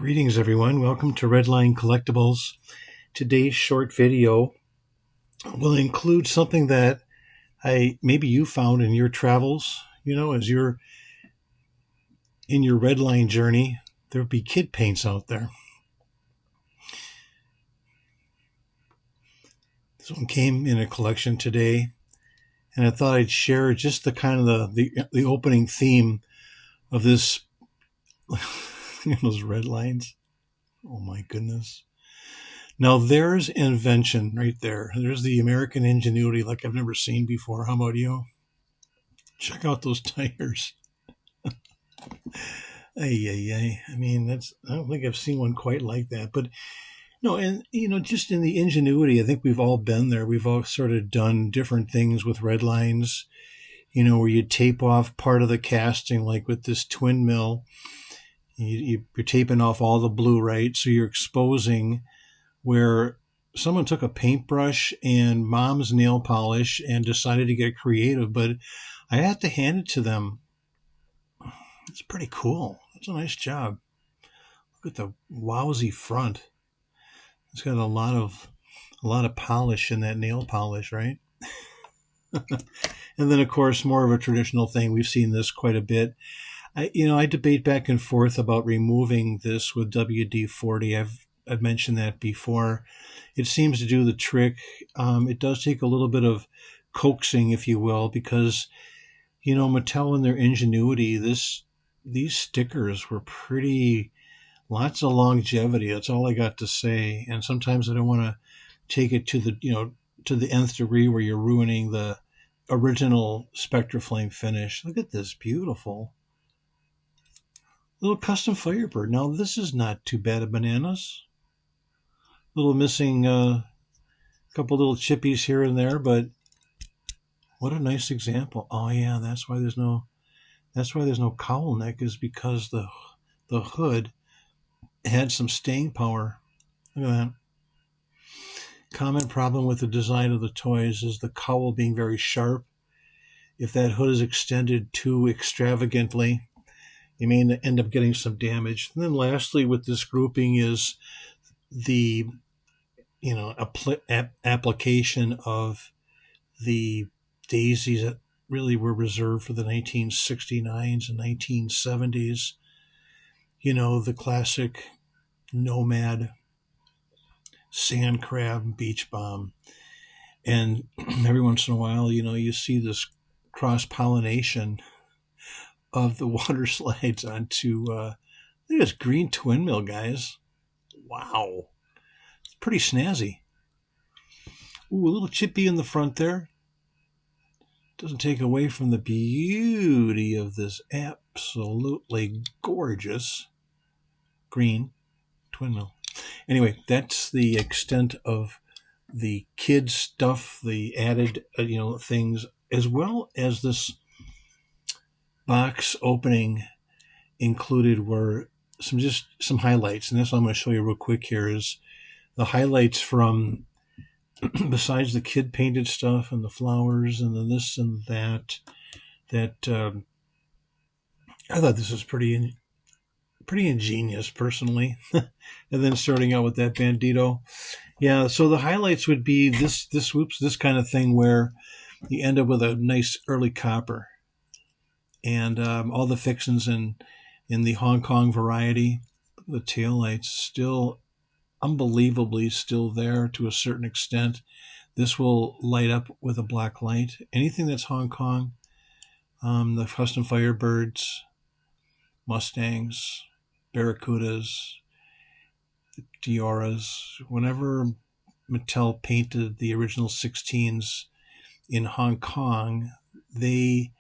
Greetings, everyone. Welcome to Redline Collectibles. Today's short video will include something that maybe you found in your travels. As you're in your Redline journey, there'll be kid paints out there. This one came in a collection today, and I thought I'd share just the kind of the opening theme of this. Those red lines. Oh my goodness. Now there's invention right there. There's the American ingenuity like I've never seen before. How about you? Check out those tires. I mean, I don't think I've seen one quite like that. But no, and just in the ingenuity, I think we've all been there. We've all sort of done different things with red lines, where you tape off part of the casting, like with this twin mill. You're taping off all the blue, right? So you're exposing where someone took a paintbrush and mom's nail polish and decided to get creative, but I have to hand it to them. It's pretty cool. It's a nice job. Look at the wowsy front. It's got a lot of polish in that nail polish, right? And then, of course, more of a traditional thing. We've seen this quite a bit. I debate back and forth about removing this with WD-40. I've mentioned that before. It seems to do the trick. It does take a little bit of coaxing, if you will, because, Mattel and their ingenuity, these stickers were lots of longevity. That's all I got to say. And sometimes I don't want to take it to the nth degree where you're ruining the original Spectraflame finish. Look at this, beautiful. Little custom Firebird. Now, this is not too bad of bananas. Little missing couple little chippies here and there, but what a nice example. Oh yeah, that's why there's no cowl neck, is because the hood had some staying power. Look at that. Common problem with the design of the toys is the cowl being very sharp. If that hood is extended too extravagantly, you may end up getting some damage. And then lastly, with this grouping is the, application of the daisies that really were reserved for the 1969s and 1970s. The classic Nomad, Sand Crab, Beach Bomb. And every once in a while, you see this cross-pollination of the water slides onto, I think it's green twin mill, guys. Wow. It's pretty snazzy. Ooh, a little chippy in the front there. Doesn't take away from the beauty of this absolutely gorgeous green twin mill. Anyway, that's the extent of the kids stuff, the added, things, as well as this box opening included were some highlights, and that's what I'm going to show you real quick here is the highlights from besides the kid painted stuff and the flowers and the this and that I thought this was pretty ingenious personally. And then starting out with that bandito. Yeah, so the highlights would be this kind of thing where you end up with a nice early copper. And all the fixings in the Hong Kong variety. The taillights still unbelievably still there to a certain extent. This will light up with a black light. Anything that's Hong Kong, the custom Firebirds, Mustangs, Barracudas, Dioras, whenever Mattel painted the original 16s in Hong Kong, they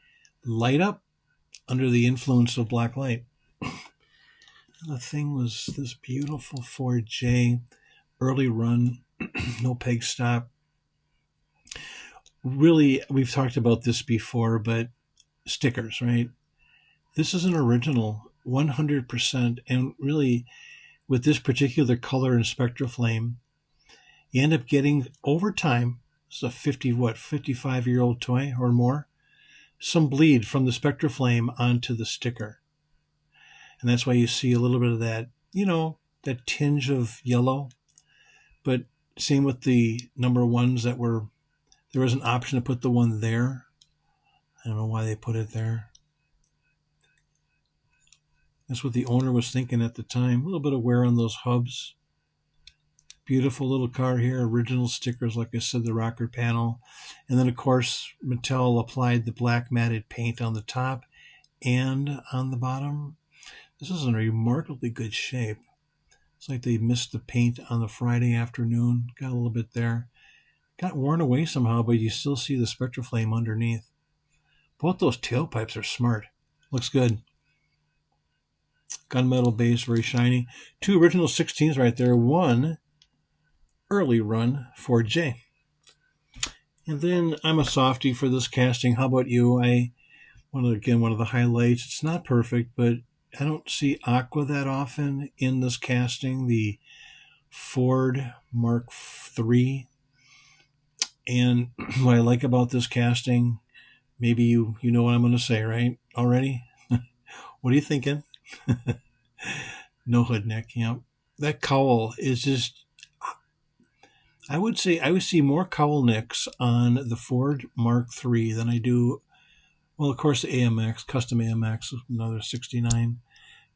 light up under the influence of black light. The thing was this beautiful 4J early run, no peg stop. Really, we've talked about this before, but stickers, right? This is an original 100%. And really, with this particular color and Spectraflame, you end up getting, over time, it's a 55-year-old toy or more, some bleed from the Spectraflame onto the sticker. And that's why you see a little bit of that that tinge of yellow. But same with the number ones there was an option to put the one there. I don't know why they put it there. That's what the owner was thinking at the time. A little bit of wear on those hubs. Beautiful little car here. Original stickers, like I said, the rocker panel. And then, of course, Mattel applied the black matted paint on the top and on the bottom. This is in remarkably good shape. It's like they missed the paint on the Friday afternoon. Got a little bit there. Got worn away somehow, but you still see the SpectraFlame underneath. Both those tailpipes are smart. Looks good. Gunmetal base, very shiny. 2 original 16s right there. 1 early run 4J. And then I'm a softie for this casting. How about you? One of the highlights. It's not perfect, but I don't see Aqua that often in this casting. The Ford Mark III. And what I like about this casting, maybe you know what I'm going to say, right? Already? What are you thinking? No hood neck, yeah. That cowl is just, I would see more cowl nicks on the Ford Mark III than I do, well, of course, the AMX, custom AMX, another 69.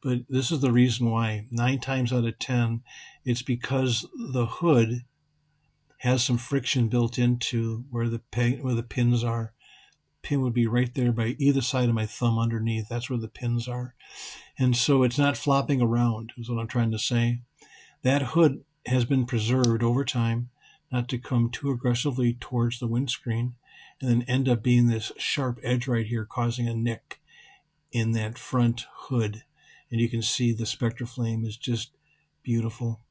But this is the reason why. 9 times out of 10, it's because the hood has some friction built into where the pins are. Pin would be right there by either side of my thumb underneath. That's where the pins are. And so it's not flopping around, is what I'm trying to say. That hood has been preserved over time, not to come too aggressively towards the windscreen and then end up being this sharp edge right here, causing a nick in that front hood. And you can see the SpectraFlame is just beautiful.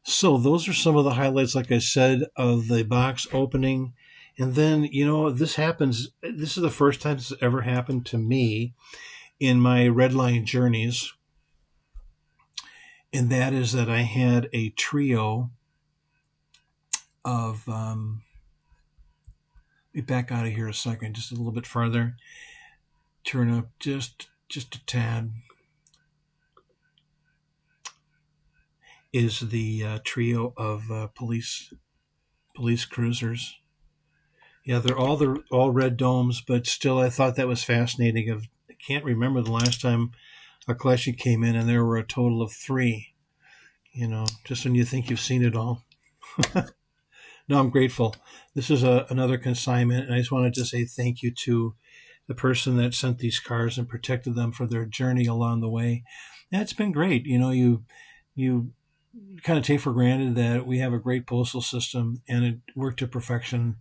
So those are some of the highlights, like I said, of the box opening. And then, this happens. This is the first time this has ever happened to me in my Redline journeys. And that is that I had a trio of, let me back out of here a second, just a little bit farther. Turn up just a tad. Is the trio of police cruisers. Yeah, they're all red domes, but still, I thought that was fascinating. I can't remember the last time a collection came in and there were a total of 3. Just when you think you've seen it all. No, I'm grateful. This is another consignment, and I just wanted to say thank you to the person that sent these cars and protected them for their journey along the way. And it's been great. You kind of take for granted that we have a great postal system, and it worked to perfection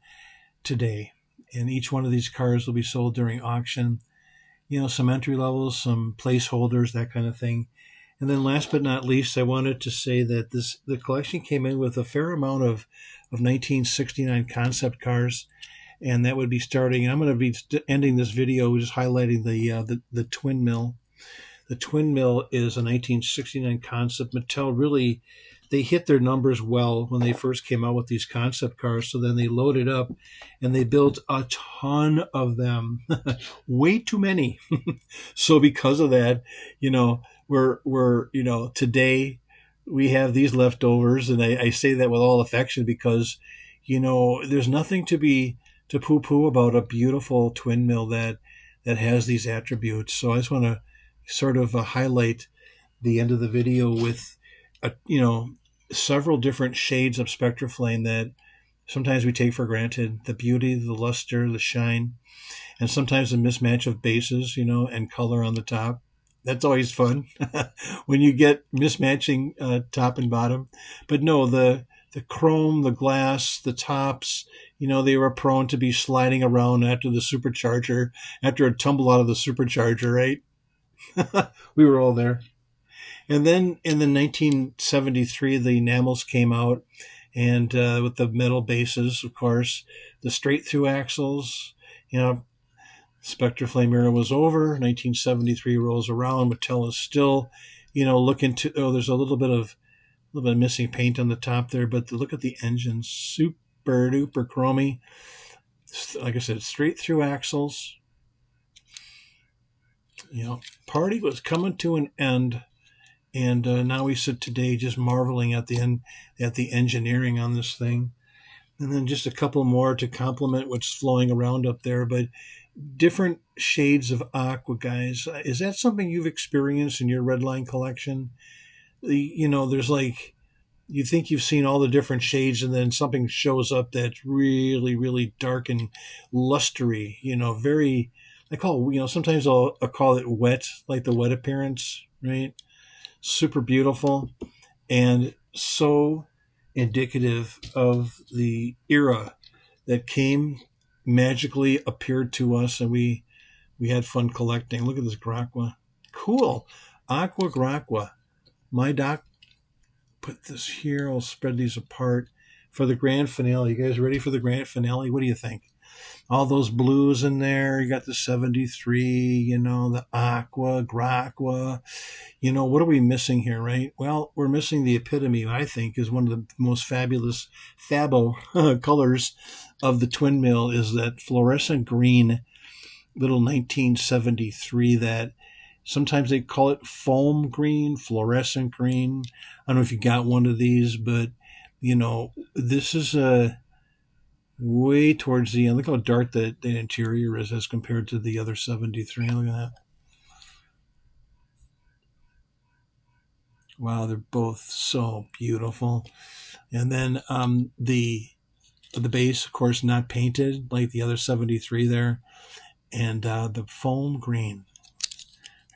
today. And each one of these cars will be sold during auction. Some entry levels, some placeholders, that kind of thing. And then last but not least, I wanted to say that the collection came in with a fair amount of 1969 concept cars, and that would be starting. I'm going to be ending this video just highlighting the twin mill. The twin mill is a 1969 concept. Mattel really, they hit their numbers well when they first came out with these concept cars. So then they loaded up and they built a ton of them, way too many. So because of that, we're today we have these leftovers, and I say that with all affection because, there's nothing to poo-poo about a beautiful twin mill that has these attributes. So I just want to sort of highlight the end of the video with, several different shades of SpectraFlame that sometimes we take for granted. The beauty, the luster, the shine, and sometimes the mismatch of bases, and color on the top. That's always fun when you get mismatching top and bottom. But no, the chrome, the glass, the tops, they were prone to be sliding around after a tumble out of the supercharger, right? We were all there. And then in the 1973, the enamels came out, and with the metal bases, of course, the straight through axles, SpectraFlame era was over. 1973 rolls around. Mattel is still, looking to. Oh, there's a little bit of missing paint on the top there, but look at the engine, super duper chromy. Like I said, straight through axles. Party was coming to an end, And now we sit today just marveling at the engineering on this thing. And then just a couple more to complement what's flowing around up there. But different shades of aqua, guys. Is that something you've experienced in your Redline collection? There's like, you think you've seen all the different shades, and then something shows up that's really, really dark and lustery. Very. Sometimes I'll call it wet, like the wet appearance, right? Super beautiful, and so indicative of the era that came, magically appeared to us, and we had fun collecting. Look at this Graqua. Cool. Aqua Graqua. My doc put this here. I'll spread these apart for the grand finale. You guys ready for the grand finale? What do you think? All those blues in there. You got the 73, the Aqua, Graqua. What are we missing here, right? Well, we're missing the epitome, I think, is one of the most fabulous fabo colors of the twin mill, is that fluorescent green, little 1973, that sometimes they call it foam green, fluorescent green. I don't know if you got one of these, but, this is way towards the end. Look how dark the interior is as compared to the other 73. Look at that. Wow, they're both so beautiful. And then the base, of course, not painted like the other 73 there. And the foam green.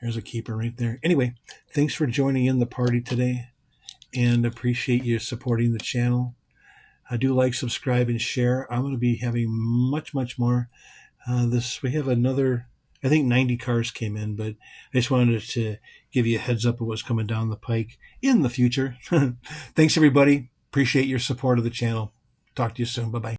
There's a keeper right there. Anyway, thanks for joining in the party today, and appreciate you supporting the channel. I do like, subscribe, and share. I'm going to be having much, much more. We have another, I think 90 cars came in, but I just wanted to give you a heads up of what's coming down the pike in the future. Thanks, everybody. Appreciate your support of the channel. Talk to you soon. Bye-bye.